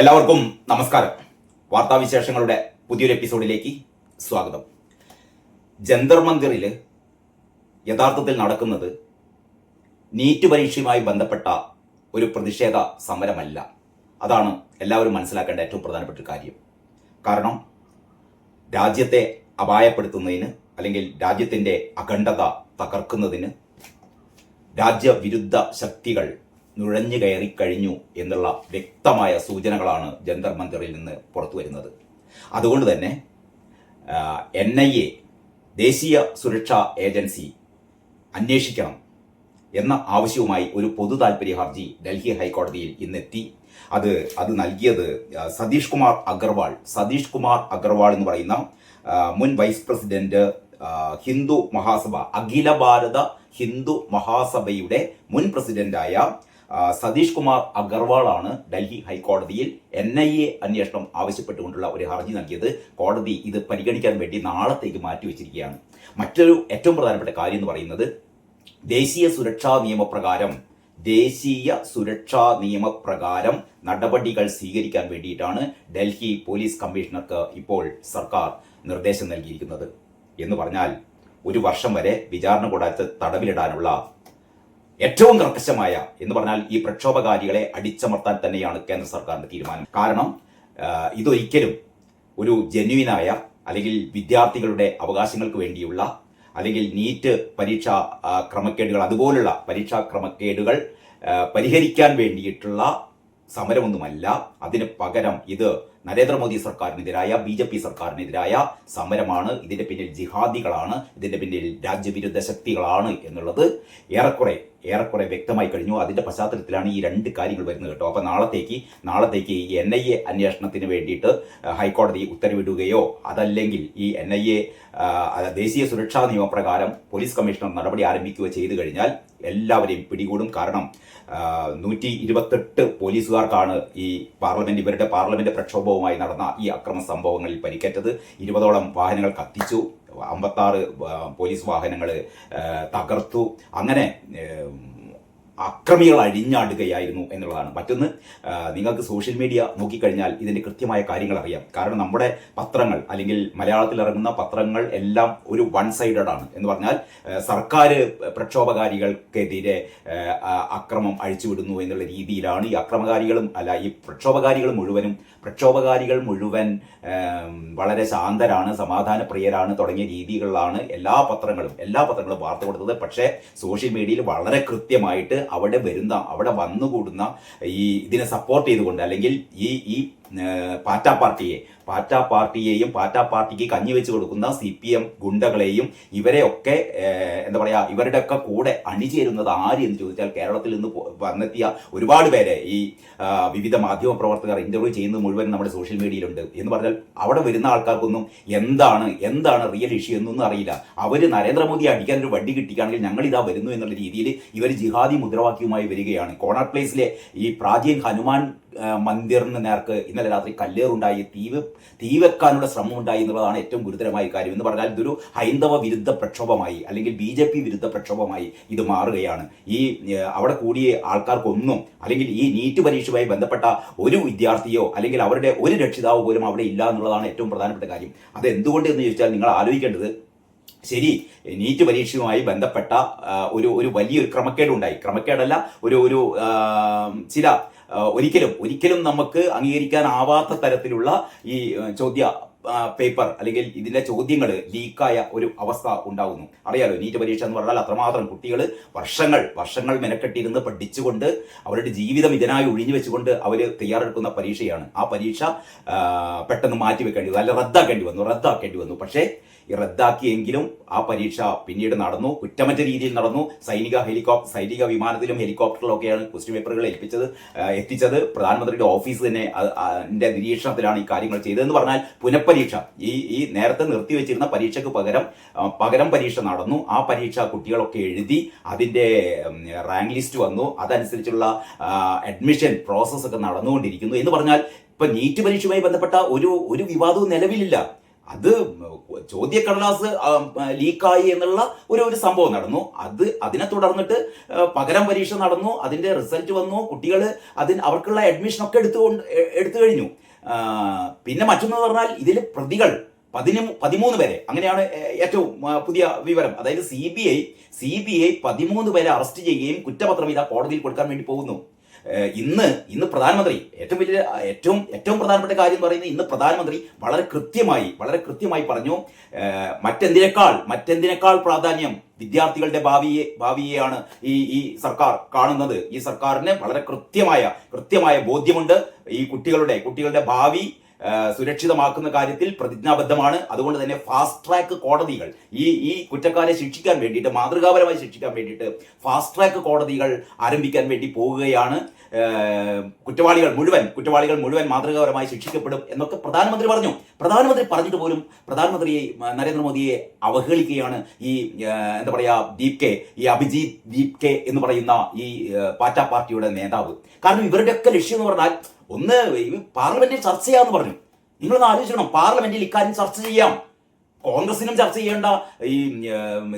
എല്ലാവർക്കും നമസ്കാരം. വാർത്താവിശേഷങ്ങളുടെ പുതിയൊരു എപ്പിസോഡിലേക്ക് സ്വാഗതം. ജന്തർ മന്ദിറിൽ യഥാർത്ഥത്തിൽ നടക്കുന്നത് നീറ്റ് പരീക്ഷയുമായി ബന്ധപ്പെട്ട ഒരു പ്രതിഷേധ സമരമല്ല. അതാണ് എല്ലാവരും മനസ്സിലാക്കേണ്ട ഏറ്റവും പ്രധാനപ്പെട്ട ഒരു കാര്യം. കാരണം രാജ്യത്തെ അപായപ്പെടുത്തുന്നതിന് അല്ലെങ്കിൽ രാജ്യത്തിൻ്റെ അഖണ്ഡത തകർക്കുന്നതിന് രാജ്യവിരുദ്ധ ശക്തികൾ നുഴഞ്ഞു കയറി കഴിഞ്ഞു എന്നുള്ള വ്യക്തമായ സൂചനകളാണ് ജന്തർ മന്ദിറിൽ നിന്ന് പുറത്തു വരുന്നത്. അതുകൊണ്ട് തന്നെ NIA ദേശീയ സുരക്ഷാ ഏജൻസി അന്വേഷിക്കണം എന്ന ആവശ്യവുമായി ഒരു പൊതു താൽപര്യ ഹർജി ഡൽഹി ഹൈക്കോടതിയിൽ ഇന്നെത്തി. അത് നൽകിയത് സതീഷ് കുമാർ അഗർവാൾ എന്ന് പറയുന്ന മുൻ വൈസ് പ്രസിഡന്റ്, ഹിന്ദു മഹാസഭ, അഖില ഭാരത ഹിന്ദു മഹാസഭയുടെ മുൻ പ്രസിഡന്റായ സതീഷ് കുമാർ അഗർവാളാണ് ഡൽഹി ഹൈക്കോടതിയിൽ NIA അന്വേഷണം ആവശ്യപ്പെട്ടുകൊണ്ടുള്ള ഒരു ഹർജി നൽകിയത്. കോടതി ഇത് പരിഗണിക്കാൻ വേണ്ടി നാളത്തേക്ക് മാറ്റിവെച്ചിരിക്കുകയാണ്. മറ്റൊരു ഏറ്റവും പ്രധാനപ്പെട്ട കാര്യം എന്ന് പറയുന്നത് ദേശീയ സുരക്ഷാ നിയമപ്രകാരം നടപടികൾ സ്വീകരിക്കാൻ വേണ്ടിയിട്ടാണ് ഡൽഹി പോലീസ് കമ്മീഷണർക്ക് ഇപ്പോൾ സർക്കാർ നിർദ്ദേശം നൽകിയിരിക്കുന്നത്. എന്ന് പറഞ്ഞാൽ 1 വർഷം വരെ വിചാരണ കൂടാതെ തടവിലിടാനുള്ള ഏറ്റവും കർക്കശമായ എന്ന് പറഞ്ഞാൽ ഈ പ്രക്ഷോഭകാരികളെ അടിച്ചമർത്താൻ തന്നെയാണ് കേന്ദ്ര സർക്കാരിന്റെ തീരുമാനം. കാരണം ഇതൊരിക്കലും ഒരു ജെന്യുവിനായ അല്ലെങ്കിൽ വിദ്യാർത്ഥികളുടെ അവകാശങ്ങൾക്ക് വേണ്ടിയുള്ള അല്ലെങ്കിൽ നീറ്റ് പരീക്ഷാ ക്രമക്കേടുകൾ അതുപോലുള്ള പരീക്ഷാ ക്രമക്കേടുകൾ പരിഹരിക്കാൻ വേണ്ടിയിട്ടുള്ള സമരമൊന്നുമല്ല. അതിന് പകരം ഇത് നരേന്ദ്രമോദി സർക്കാരിനെതിരായ BJP സർക്കാരിനെതിരായ സമരമാണ്. ഇതിന്റെ പിന്നിൽ ജിഹാദികളാണ്, ഇതിന്റെ പിന്നിൽ രാജ്യവിരുദ്ധ ശക്തികളാണ് എന്നുള്ളത് ഏറെക്കുറെ വ്യക്തമായി കഴിഞ്ഞു. അതിന്റെ പശ്ചാത്തലത്തിലാണ് ഈ 2 കാര്യങ്ങൾ വരുന്നത് കേട്ടോ. അപ്പൊ നാളത്തേക്ക് ഈ NIA അന്വേഷണത്തിന് വേണ്ടിയിട്ട് ഹൈക്കോടതി ഉത്തരവിടുകയോ അതല്ലെങ്കിൽ ഈ NIA ദേശീയ സുരക്ഷാ നിയമപ്രകാരം പോലീസ് കമ്മീഷണർ നടപടി ആരംഭിക്കുകയോ ചെയ്തു കഴിഞ്ഞാൽ എല്ലാവരെയും പിടികൂടും. കാരണം 128 പോലീസുകാർക്കാണ് ഇവരുടെ പാർലമെന്റ് പ്രക്ഷോഭവുമായി നടന്ന ഈ അക്രമ സംഭവങ്ങളിൽ പരിക്കേറ്റത്. 20ഓളം വാഹനങ്ങൾ കത്തിച്ചു, 56 പോലീസ് വാഹനങ്ങൾ തകർത്തു. അങ്ങനെ അക്രമികൾ അഴിഞ്ഞാടുകയായിരുന്നു എന്നുള്ളതാണ്. മറ്റൊന്ന്, നിങ്ങൾക്ക് സോഷ്യൽ മീഡിയ നോക്കിക്കഴിഞ്ഞാൽ ഇതിൻ്റെ കൃത്യമായ കാര്യങ്ങൾ അറിയാം. കാരണം നമ്മുടെ പത്രങ്ങൾ അല്ലെങ്കിൽ മലയാളത്തിൽ ഇറങ്ങുന്ന പത്രങ്ങൾ എല്ലാം ഒരു വൺ സൈഡഡ് ആണ്. എന്ന് പറഞ്ഞാൽ സർക്കാർ പ്രക്ഷോഭകാരികൾക്കെതിരെ അക്രമം അഴിച്ചുവിടുന്നു എന്നുള്ള രീതിയിലാണ് ഈ പ്രക്ഷോഭകാരികൾ മുഴുവൻ വളരെ ശാന്തരാണ്, സമാധാനപ്രിയരാണ് തുടങ്ങിയ രീതികളിലാണ് എല്ലാ പത്രങ്ങളും വാർത്ത കൊടുത്തത്. പക്ഷേ സോഷ്യൽ മീഡിയയിൽ വളരെ കൃത്യമായിട്ട് അവിടെ വന്നുകൂടുന്ന ഇതിനെ സപ്പോർട്ട് ചെയ്തുകൊണ്ട് അല്ലെങ്കിൽ ഈ പാറ്റാ പാർട്ടിയെയും പാറ്റാ പാർട്ടിക്ക് കഞ്ഞിവെച്ച് കൊടുക്കുന്ന CPM ഗുണ്ടകളെയും ഇവരെയൊക്കെ ഇവരുടെയൊക്കെ കൂടെ അണിചേരുന്നത് ആര് എന്ന് ചോദിച്ചാൽ കേരളത്തിൽ നിന്ന് വന്നെത്തിയ ഒരുപാട് പേരെ ഈ വിവിധ മാധ്യമ പ്രവർത്തകർ ഇന്റർവ്യൂ ചെയ്യുന്നത് മുഴുവൻ നമ്മുടെ സോഷ്യൽ മീഡിയയിലുണ്ട്. എന്ന് പറഞ്ഞാൽ അവിടെ വരുന്ന ആൾക്കാർക്കൊന്നും എന്താണ് റിയൽ ഇഷ്യൂ എന്നൊന്നും അറിയില്ല. അവർ നരേന്ദ്രമോദി അടിക്കാൻ ഒരു വണ്ടി കിട്ടിക്കുകയാണെങ്കിൽ ഞങ്ങൾ ഇതാ വരുന്നു എന്നുള്ള രീതിയിൽ ഇവർ ജിഹാദി മുദ്രാവാക്യവുമായി വരികയാണ്. കോണാട്ട് പ്ലേസിലെ ഈ പ്രാചീൻ ഹനുമാൻ മന്ദിറിന് നേർക്ക് ഇന്നലെ രാത്രി കല്ലേറുണ്ടായി, തീ വെക്കാനുള്ള ശ്രമം ഉണ്ടായി എന്നുള്ളതാണ് ഏറ്റവും ഗുരുതരമായ കാര്യം. എന്ന് പറഞ്ഞാൽ ഇതൊരു ഹൈന്ദവ വിരുദ്ധ പ്രക്ഷോഭമായി അല്ലെങ്കിൽ BJP വിരുദ്ധ പ്രക്ഷോഭമായി ഇത് മാറുകയാണ്. അവിടെ കൂടിയ ആൾക്കാർക്കൊന്നും അല്ലെങ്കിൽ ഈ നീറ്റ് പരീക്ഷയുമായി ബന്ധപ്പെട്ട ഒരു വിദ്യാർത്ഥിയോ അല്ലെങ്കിൽ അവരുടെ ഒരു രക്ഷിതാവോ പോലും അവിടെ ഇല്ല എന്നുള്ളതാണ് ഏറ്റവും പ്രധാനപ്പെട്ട കാര്യം. അത് എന്തുകൊണ്ട് എന്ന് ചോദിച്ചാൽ നിങ്ങൾ ആലോചിക്കേണ്ടത്, ശരി, നീറ്റ് പരീക്ഷയുമായി ബന്ധപ്പെട്ട ഒരു വലിയൊരു ക്രമക്കേടല്ല, ചില ഒരിക്കലും നമുക്ക് അംഗീകരിക്കാനാവാത്ത തരത്തിലുള്ള ഈ ചോദ്യ പേപ്പർ അല്ലെങ്കിൽ ഇതിന്റെ ചോദ്യങ്ങൾ ലീക്കായ ഒരു അവസ്ഥ ഉണ്ടാകുന്നു. അറിയാലോ, നീറ്റ് പരീക്ഷ എന്ന് പറഞ്ഞാൽ അത്രമാത്രം കുട്ടികൾ വർഷങ്ങൾ മെനക്കെട്ടിരുന്ന് പഠിച്ചുകൊണ്ട് അവരുടെ ജീവിതം ഇതിനായി ഒഴിഞ്ഞു വെച്ചുകൊണ്ട് അവർ തയ്യാറെടുക്കുന്ന പരീക്ഷയാണ്. ആ പരീക്ഷ പെട്ടെന്ന് മാറ്റിവെക്കേണ്ടി വന്നു, അല്ല റദ്ദാക്കേണ്ടി വന്നു. പക്ഷേ ഈ റദ്ദാക്കിയെങ്കിലും ആ പരീക്ഷ പിന്നീട് നടന്നു, കുറ്റമറ്റ രീതിയിൽ നടന്നു. സൈനിക വിമാനത്തിലും ഹെലികോപ്റ്ററിലൊക്കെയാണ് ക്വസ്റ്റ്യൻ പേപ്പറുകൾ എത്തിച്ചത്. പ്രധാനമന്ത്രിയുടെ ഓഫീസ് തന്നെ അതിന്റെ നിരീക്ഷണത്തിലാണ് ഈ കാര്യങ്ങൾ ചെയ്തതെന്ന് പറഞ്ഞാൽ പുനഃപരീക്ഷ, ഈ നേരത്തെ നിർത്തിവെച്ചിരുന്ന പരീക്ഷയ്ക്ക് പകരം പരീക്ഷ നടന്നു. ആ പരീക്ഷ കുട്ടികളൊക്കെ എഴുതി, അതിന്റെ റാങ്ക് ലിസ്റ്റ് വന്നു, അതനുസരിച്ചുള്ള അഡ്മിഷൻ പ്രോസസ് ഒക്കെ നടന്നുകൊണ്ടിരിക്കുന്നു. എന്ന് പറഞ്ഞാൽ ഇപ്പൊ നീറ്റ് പരീക്ഷയുമായി ബന്ധപ്പെട്ട ഒരു വിവാദവും നിലവിലില്ല. അത് ചോദ്യക്കടലാസ് ലീക്കായി എന്നുള്ള ഒരു സംഭവം നടന്നു. അതിനെ തുടർന്നിട്ട് പകരം പരീക്ഷ നടന്നു, അതിന്റെ റിസൾട്ട് വന്നു, കുട്ടികൾ അവർക്കുള്ള അഡ്മിഷനൊക്കെ എടുത്തു കഴിഞ്ഞു. പിന്നെ മറ്റൊന്ന് പറഞ്ഞാൽ ഇതിൽ പ്രതികൾ 13 പേരെ, അങ്ങനെയാണ് ഏറ്റവും പുതിയ വിവരം. അതായത് CBI 13 പേരെ അറസ്റ്റ് ചെയ്യുകയും കുറ്റപത്രം ഇതാ കോടതിയിൽ കൊടുക്കാൻ വേണ്ടി പോകുന്നു. ഇന്ന് പ്രധാനമന്ത്രി ഏറ്റവും പ്രധാനപ്പെട്ട കാര്യം എന്ന് പറയുന്നത്, ഇന്ന് പ്രധാനമന്ത്രി വളരെ കൃത്യമായി പറഞ്ഞു, മറ്റെന്തിനേക്കാൾ പ്രാധാന്യം വിദ്യാർത്ഥികളുടെ ഭാവിയെയാണ് ഈ സർക്കാർ കാണുന്നത്. ഈ സർക്കാരിന് വളരെ കൃത്യമായ ബോധ്യമുണ്ട്. ഈ കുട്ടികളുടെ ഭാവി സുരക്ഷിതമാക്കുന്ന കാര്യത്തിൽ പ്രതിജ്ഞാബദ്ധമാണ്. അതുകൊണ്ട് തന്നെ ഫാസ്റ്റ് ട്രാക്ക് കോടതികൾ ഈ കുറ്റക്കാരെ ശിക്ഷിക്കാൻ വേണ്ടിയിട്ട്, മാതൃകാപരമായി ശിക്ഷിക്കാൻ വേണ്ടിയിട്ട് ഫാസ്റ്റ് ട്രാക്ക് കോടതികൾ ആരംഭിക്കാൻ വേണ്ടി പോവുകയാണ്. കുറ്റവാളികൾ മുഴുവൻ മാതൃകാപരമായി ശിക്ഷിക്കപ്പെടും എന്നൊക്കെ പ്രധാനമന്ത്രി പറഞ്ഞു. പ്രധാനമന്ത്രി പറഞ്ഞിട്ട് പോലും പ്രധാനമന്ത്രി നരേന്ദ്രമോദിയെ അവഹേളിക്കുകയാണ് ഈ എന്താ പറയാ ഈ അഭിജിത്ത് ദീപ് കെ എന്ന് പറയുന്ന ഈ പാറ്റ പാർട്ടിയുടെ നേതാവ്. കാരണം ഇവരുടെയൊക്കെ ലക്ഷ്യം എന്ന് പറഞ്ഞാൽ ഒന്ന് പാർലമെന്റിൽ ചർച്ച ചെയ്യാന്ന് പറഞ്ഞു. നിങ്ങളൊന്ന് ആലോചിക്കണം, പാർലമെന്റിൽ ഇക്കാര്യം ചർച്ച ചെയ്യാം. കോൺഗ്രസിനും ചർച്ച ചെയ്യേണ്ട, ഈ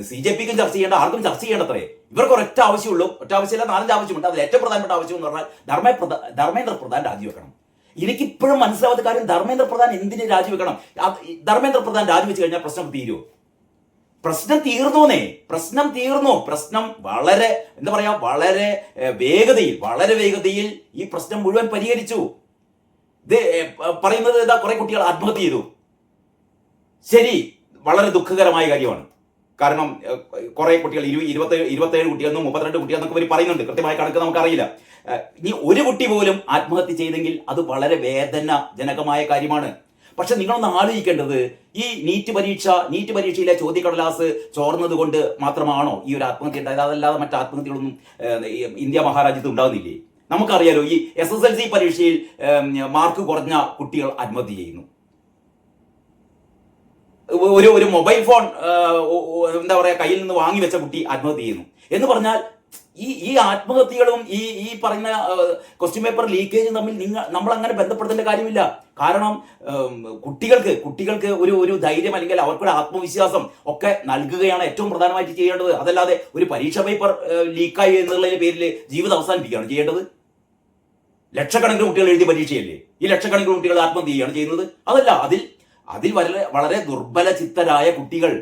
CJPക്കും ചർച്ച ചെയ്യേണ്ട, ആർക്കും ചർച്ച ചെയ്യേണ്ടത്രേ. ഇവർക്ക് ഒരൊറ്റ ആവശ്യമുള്ളൂ, 4-5 ആവശ്യമുണ്ട്. അതിൽ ഏറ്റവും പ്രധാനപ്പെട്ട ആവശ്യം എന്ന് പറഞ്ഞാൽ ധർമ്മേന്ദ്ര പ്രധാൻ രാജിവെക്കണം. എനിക്കിപ്പോഴും മനസ്സിലാവാത്ത കാര്യം, ധർമ്മേന്ദ്ര പ്രധാൻ എന്തിന് രാജിവെക്കണം? ധർമ്മേന്ദ്ര പ്രധാൻ രാജിവെച്ച് കഴിഞ്ഞാൽ പ്രശ്നം തീരുമോ? പ്രശ്നം തീർന്നു. പ്രശ്നം വളരെ എന്താ പറയാ, വളരെ വേഗതയിൽ ഈ പ്രശ്നം മുഴുവൻ പരിഹരിച്ചു. ഇത് പറയുന്നത് കുറെ കുട്ടികൾ ആത്മഹത്യ ചെയ്തു. ശരി, വളരെ ദുഃഖകരമായ കാര്യമാണ്. കാരണം കുറെ കുട്ടികൾ 27 കുട്ടികളെന്നും 32 കുട്ടികളെന്നൊക്കെ ഇവർ പറയുന്നുണ്ട്. കൃത്യമായ കണക്ക് നമുക്കറിയില്ല. ഇനി ഒരു കുട്ടി പോലും ആത്മഹത്യ ചെയ്തെങ്കിൽ അത് വളരെ വേദനാജനകമായ കാര്യമാണ്. പക്ഷെ നിങ്ങളൊന്ന് ആലോചിക്കേണ്ടത്, ഈ നീറ്റ് പരീക്ഷയിലെ ചോദ്യക്കടലാസ് ചോർന്നത് കൊണ്ട് മാത്രമാണോ ഈ ഒരു ആത്മഹത്യ ഉണ്ടായത്? അതല്ലാതെ മറ്റു ആത്മഹത്യകളൊന്നും ഇന്ത്യ മഹാരാജ്യത്ത് ഉണ്ടാകുന്നില്ലേ? നമുക്കറിയാലോ, ഈ SSLC പരീക്ഷയിൽ മാർക്ക് കുറഞ്ഞ കുട്ടികൾ ആത്മഹത്യ ചെയ്യുന്നു. ഒരു മൊബൈൽ ഫോൺ എന്താ പറയാ കയ്യിൽ നിന്ന് വാങ്ങി വെച്ച കുട്ടി ആത്മഹത്യ ചെയ്യുന്നു. എന്ന് പറഞ്ഞാൽ ഈ ആത്മഹത്യകളും ഈ പറയുന്ന ക്വസ്റ്റ്യൻ പേപ്പർ ലീക്കേജും തമ്മിൽ നമ്മൾ അങ്ങനെ ബന്ധപ്പെടുത്തേണ്ട കാര്യമില്ല. കാരണം കുട്ടികൾക്ക് ഒരു ധൈര്യം, അല്ലെങ്കിൽ അവർക്കൊരു ആത്മവിശ്വാസം ഒക്കെ നൽകുകയാണ് ഏറ്റവും പ്രധാനമായിട്ട് ചെയ്യേണ്ടത്. അതല്ലാതെ ഒരു പരീക്ഷ പേപ്പർ ലീക്കായി എന്നുള്ളതിന്റെ പേരിൽ ജീവിതം അവസാനിപ്പിക്കുകയാണ് ചെയ്യേണ്ടത്. ലക്ഷക്കണക്കിന് കുട്ടികൾ എഴുതിയ പരീക്ഷയല്ലേ, ഈ ലക്ഷക്കണക്കിന് കുട്ടികൾ ആത്മഹത്യ ചെയ്യുകയാണ് ചെയ്യുന്നത്. അതല്ല, അതിൽ വളരെ ദുർബല ചിത്തരായ കുട്ടികൾ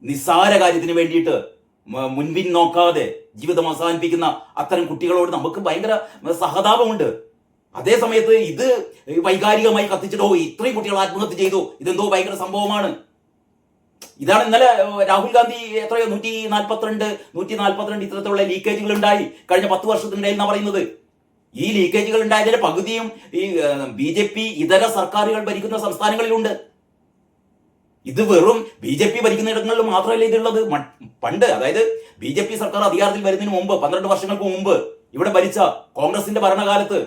നിസ്സാര കാര്യത്തിന് വേണ്ടിയിട്ട് മുൻപിൻ നോക്കാതെ ജീവിതം അവസാനിപ്പിക്കുന്ന അത്തരം കുട്ടികളോട് നമുക്ക് ഭയങ്കര സഹതാപമുണ്ട്. അതേ സമയത്ത് ഇത് വൈകാരികമായി കത്തിച്ചിട്ടോ ഇത്രയും കുട്ടികൾ ആത്മഹത്യ ചെയ്തു, ഇതെന്തോ ഭയങ്കര സംഭവമാണ്. ഇതാണ് ഇന്നലെ രാഹുൽ ഗാന്ധി എത്രയോ 142 ഇത്തരത്തിലുള്ള ലീക്കേജുകൾ ഉണ്ടായി കഴിഞ്ഞ 10 വർഷത്തിനിടയിൽ എന്നാ പറയുന്നത്. ഈ ലീക്കേജുകൾ ഉണ്ടായതിന്റെ പകുതിയും ഈ BJP ഇതര സർക്കാരുകൾ ഭരിക്കുന്ന സംസ്ഥാനങ്ങളിലുണ്ട്. ഇത് വെറും BJP ഭരിക്കുന്നിടങ്ങളിൽ മാത്രമല്ല ഇതുള്ളത്. പണ്ട്, അതായത് BJP സർക്കാർ അധികാരത്തിൽ വരുന്നതിന് മുമ്പ് 12 വർഷങ്ങൾക്ക് മുമ്പ് ഇവിടെ ഭരിച്ച കോൺഗ്രസിന്റെ ഭരണകാലത്ത്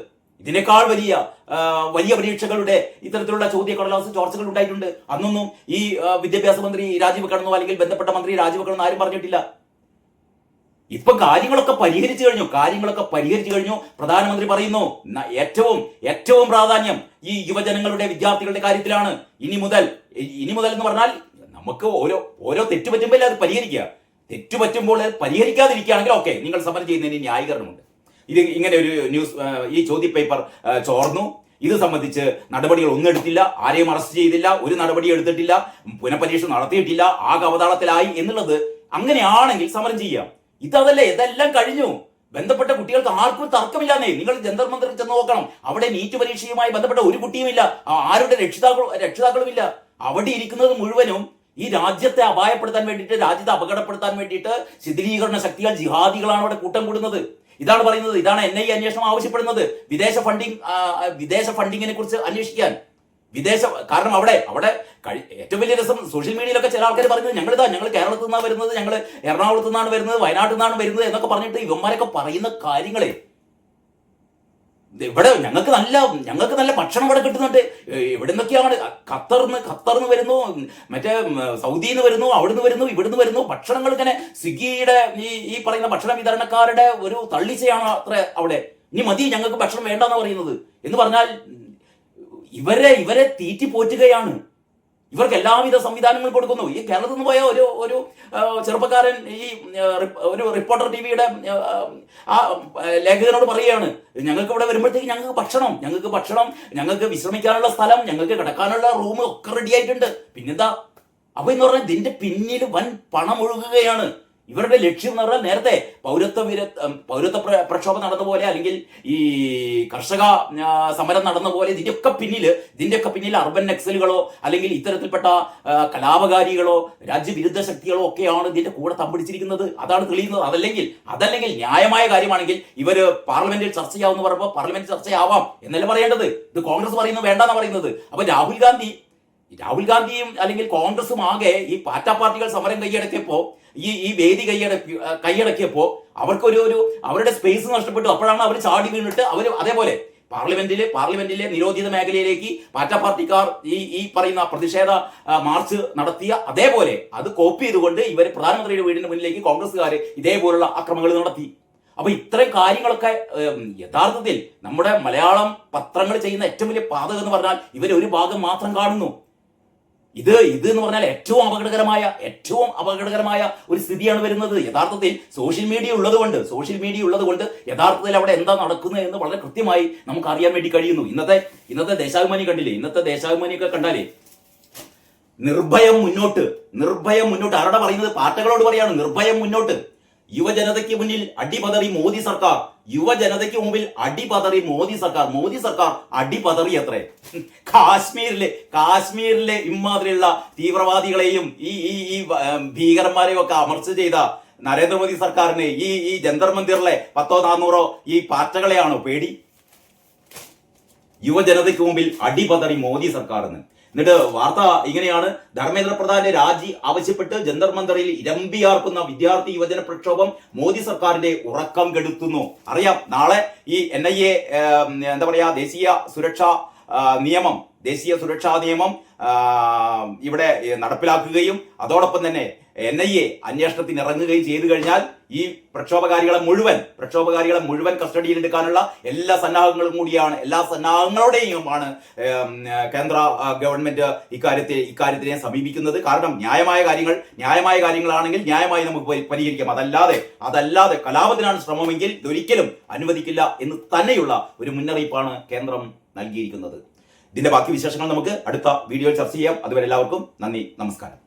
ഇതിനേക്കാൾ വലിയ പരീക്ഷകളുടെ ഇത്തരത്തിലുള്ള ചോദ്യക്കടലാസ് ചോർച്ചകൾ ഉണ്ടായിട്ടുണ്ട്. അന്നൊന്നും ഈ വിദ്യാഭ്യാസ മന്ത്രി രാജിവെക്കണമെന്നോ അല്ലെങ്കിൽ ബന്ധപ്പെട്ട മന്ത്രി രാജിവെക്കണമെന്നോ ആരും പറഞ്ഞിട്ടില്ല. ഇപ്പൊ കാര്യങ്ങളൊക്കെ പരിഹരിച്ചു കഴിഞ്ഞു. പ്രധാനമന്ത്രി പറയുന്നു ഏറ്റവും പ്രാധാന്യം ഈ യുവജനങ്ങളുടെ, വിദ്യാർത്ഥികളുടെ കാര്യത്തിലാണ്. ഇനി മുതൽ എന്ന് പറഞ്ഞാൽ നമുക്ക് ഓരോ തെറ്റ് പറ്റുമ്പോൾ അത് പരിഹരിക്കുക. തെറ്റു പറ്റുമ്പോൾ പരിഹരിക്കാതിരിക്കുകയാണെങ്കിൽ ഓക്കെ, നിങ്ങൾ സമരം ചെയ്യുന്നതിന് ന്യായീകരണമുണ്ട്. ഇത് ഇങ്ങനെ ഒരു ന്യൂസ്, ഈ ചോദ്യ പേപ്പർ ചോർന്നു, ഇത് സംബന്ധിച്ച് നടപടികൾ ഒന്നും എടുത്തില്ല, ആരെയും അറസ്റ്റ് ചെയ്തില്ല, ഒരു നടപടി എടുത്തിട്ടില്ല, പുനഃപരീക്ഷ നടത്തിയിട്ടില്ല, ആകെ അവതാളത്തിലായി എന്നുള്ളത് അങ്ങനെയാണെങ്കിൽ സമരം ചെയ്യാം. ഇതെല്ലാം കഴിഞ്ഞു. ബന്ധപ്പെട്ട കുട്ടികൾക്ക് ആർക്കും തർക്കമില്ലാന്നേ. നിങ്ങൾ ജന്തർ മന്ദിറിൽ ചെന്ന് നോക്കണം, അവിടെ നീറ്റ് പരീക്ഷയുമായി ബന്ധപ്പെട്ട ഒരു കുട്ടിയുമില്ല, ആരുടെ രക്ഷിതാക്കളുമില്ല. അവിടെ ഇരിക്കുന്നത് മുഴുവനും ഈ രാജ്യത്തെ അപായപ്പെടുത്താൻ വേണ്ടിയിട്ട്, രാജ്യത്തെ അപകടപ്പെടുത്താൻ വേണ്ടിയിട്ട് ശിഥിലീകരണ ശക്തികൾ, ജിഹാദികളാണ് അവിടെ കൂട്ടം കൂടുന്നത്. ഇതാണ് പറയുന്നത്. ഇതാണ് NIA അന്വേഷണം ആവശ്യപ്പെടുന്നത്. വിദേശ ഫണ്ടിങ്ങിനെ കുറിച്ച് അന്വേഷിക്കാൻ. കാരണം അവിടെ ഏറ്റവും വലിയ രസം, സോഷ്യൽ മീഡിയയിലൊക്കെ ചില ആൾക്കാർ പറയുന്നത് ഞങ്ങൾ കേരളത്തിൽ നിന്നാണ് വരുന്നത്, ഞങ്ങൾ എറണാകുളത്ത് നിന്നാണ് വരുന്നത്, വയനാട്ടിൽ നിന്നാണ് വരുന്നത് എന്നൊക്കെ പറഞ്ഞിട്ട് ഇവന്മാരൊക്കെ പറയുന്ന കാര്യങ്ങളെ, ഇവിടെ ഞങ്ങൾക്ക് നല്ല ഭക്ഷണം ഇവിടെ കിട്ടുന്നുണ്ട്. ഇവിടെ നിന്നൊക്കെയാണ് ഖത്തറിന്ന് വരുന്നു, മറ്റേ സൗദിയിൽ നിന്ന് വരുന്നു, അവിടുന്ന് വരുന്നു, ഇവിടുന്ന് വരുന്നു. ഭക്ഷണങ്ങൾ ഇങ്ങനെ സ്വിഗ്ഗിയുടെ ഈ പറയുന്ന ഭക്ഷണ വിതരണക്കാരുടെ ഒരു തള്ളിച്ചയാണ് അത്ര അവിടെ. ഇനി മതി, ഞങ്ങൾക്ക് ഭക്ഷണം വേണ്ടെന്ന് പറയുന്നത്. എന്ന് പറഞ്ഞാൽ ഇവരെ തീറ്റി പോറ്റുകയാണ്. ഇവർക്ക് എല്ലാവിധ സംവിധാനങ്ങളും കൊടുക്കുന്നു. ഈ കേരളത്തിൽ നിന്ന് പോയ ഒരു ചെറുപ്പക്കാരൻ ഈ ഒരു റിപ്പോർട്ടർ ടിവിയുടെ ആ ലേഖകനോട് പറയുകയാണ്, ഞങ്ങൾക്ക് ഇവിടെ വരുമ്പോഴത്തേക്ക് ഞങ്ങൾക്ക് ഭക്ഷണം, ഞങ്ങൾക്ക് വിശ്രമിക്കാനുള്ള സ്ഥലം, ഞങ്ങൾക്ക് കിടക്കാനുള്ള റൂം ഒക്കെ റെഡി ആയിട്ടുണ്ട്, പിന്നെന്താ. അപ്പൊ എന്ന് പറഞ്ഞാൽ ഇതിന്റെ പിന്നിൽ വൻ പണം ഒഴുകുകയാണ്. ഇവരുടെ ലക്ഷ്യം എന്ന് പറഞ്ഞാൽ നേരത്തെ പൗരത്വ പ്രക്ഷോഭം നടന്ന പോലെ, അല്ലെങ്കിൽ ഈ കർഷക സമരം നടന്ന പോലെ ഇതിന്റെയൊക്കെ പിന്നിൽ അർബൻ നക്സലുകളോ അല്ലെങ്കിൽ ഇത്തരത്തിൽപ്പെട്ട കലാപകാരികളോ രാജ്യവിരുദ്ധ ശക്തികളോ ഒക്കെയാണ് ഇതിന്റെ കൂടെ തമ്പിടിച്ചിരിക്കുന്നത്. അതാണ് തെളിയുന്നത്. അതല്ലെങ്കിൽ ന്യായമായ കാര്യമാണെങ്കിൽ ഇവര് പാർലമെന്റിൽ ചർച്ചയാവുമെന്ന് പറയുമ്പോൾ പാർലമെന്റിൽ ചർച്ചയാവാം എന്നല്ല പറയേണ്ടത്. ഇത് കോൺഗ്രസ് പറയുന്നത് വേണ്ടെന്നാണ് പറയുന്നത്. അപ്പൊ രാഹുൽ ഗാന്ധിയും അല്ലെങ്കിൽ കോൺഗ്രസും ആകെ ഈ പാർട്ടി പാർട്ടികൾ സമരം കൈയടക്കിയപ്പോ, ഈ വേദി കൈയടക്കിയപ്പോ അവർക്ക് അവരുടെ സ്പേസ് നഷ്ടപ്പെട്ടു. അപ്പോഴാണ് അവർ ചാടി വീണിട്ട് അവർ അതേപോലെ പാർലമെന്റിലെ നിരോധിത മേഖലയിലേക്ക് പാർട്ടി പാർട്ടിക്കാർ ഈ പറയുന്ന പ്രതിഷേധ മാർച്ച് നടത്തിയ അതേപോലെ അത് കോപ്പി ചെയ്തുകൊണ്ട് ഇവർ പ്രധാനമന്ത്രിയുടെ വീടിന് മുന്നിലേക്ക് കോൺഗ്രസ്സുകാർ ഇതേപോലുള്ള അക്രമങ്ങൾ നടത്തി. അപ്പൊ ഇത്രയും കാര്യങ്ങളൊക്കെ യഥാർത്ഥത്തിൽ നമ്മുടെ മലയാളം പത്രങ്ങൾ ചെയ്യുന്ന ഏറ്റവും വലിയ പാതകം എന്ന് പറഞ്ഞാൽ ഇവർ ഒരു ഭാഗം മാത്രം കാണുന്നു. ഇത് എന്ന് പറഞ്ഞാൽ ഏറ്റവും അപകടകരമായ ഒരു സ്ഥിതിയാണ് വരുന്നത്. യഥാർത്ഥത്തിൽ സോഷ്യൽ മീഡിയ ഉള്ളതുകൊണ്ട് യഥാർത്ഥത്തിൽ അവിടെ എന്താ നടക്കുന്നത് എന്ന് വളരെ കൃത്യമായി നമുക്ക് അറിയാൻ വേണ്ടി കഴിയുന്നു. ഇന്നത്തെ ദേശാഭിമാനി കണ്ടില്ലേ? ഇന്നത്തെ ദേശാഭിമാനിയൊക്കെ കണ്ടാലേ നിർഭയം മുന്നോട്ട്. ആരോടെ പറയുന്നത്? പാർട്ടികളോട് പറയാണ് നിർഭയം മുന്നോട്ട്. യുവജനതയ്ക്ക് മുന്നിൽ അടിപതറി മോദി സർക്കാർ. മോദി സർക്കാർ അടിപതറി അത്രേ. കാശ്മീരിലെ ഇമാതിരിയുള്ള തീവ്രവാദികളെയും ഈ ഭീകരന്മാരെയും ഒക്കെ അമർച്ച ചെയ്ത നരേന്ദ്രമോദി സർക്കാരിന് ഈ ജന്തർ മന്ദിറിലെ 100-400 ഈ പാർട്ടികളെയാണോ പേടി? യുവജനതയ്ക്ക് മുമ്പിൽ അടിപതറി മോദി സർക്കാർ. എന്നിട്ട് വാർത്ത ഇങ്ങനെയാണ്: ധർമ്മേന്ദ്ര പ്രധാന്റെ രാജി ആവശ്യപ്പെട്ട് ജന്തർ മന്ദറിൽ ഇരമ്പിയാർക്കുന്ന വിദ്യാർത്ഥി യുവജന പ്രക്ഷോഭം മോദി സർക്കാരിന്റെ ഉറക്കം കെടുത്തുന്നു. അറിയാം, നാളെ ഈ NIA ദേശീയ സുരക്ഷാ നിയമം ഇവിടെ നടപ്പിലാക്കുകയും അതോടൊപ്പം തന്നെ NIA അന്വേഷണത്തിന് ഇറങ്ങുകയും ചെയ്തു കഴിഞ്ഞാൽ ഈ പ്രക്ഷോഭകാരികളെ മുഴുവൻ കസ്റ്റഡിയിൽ എടുക്കാനുള്ള എല്ലാ സന്നാഹങ്ങളോടെയുമാണ് കേന്ദ്ര ഗവൺമെന്റ് ഇക്കാര്യത്തിനെ സമീപിക്കുന്നത്. കാരണം ന്യായമായ കാര്യങ്ങളാണെങ്കിൽ ന്യായമായി നമുക്ക് പരിഹരിക്കാം. അതല്ലാതെ കലാപത്തിനാണ് ശ്രമമെങ്കിൽ ഇതൊരിക്കലും അനുവദിക്കില്ല എന്ന് തന്നെയുള്ള ഒരു മുന്നറിയിപ്പാണ് കേന്ദ്രം നൽകിയിരിക്കുന്നത്. ഇതിന്റെ ബാക്കി വിശേഷങ്ങൾ നമുക്ക് അടുത്ത വീഡിയോയിൽ ചർച്ച ചെയ്യാം. അതുവരെ എല്ലാവർക്കും നന്ദി, നമസ്കാരം.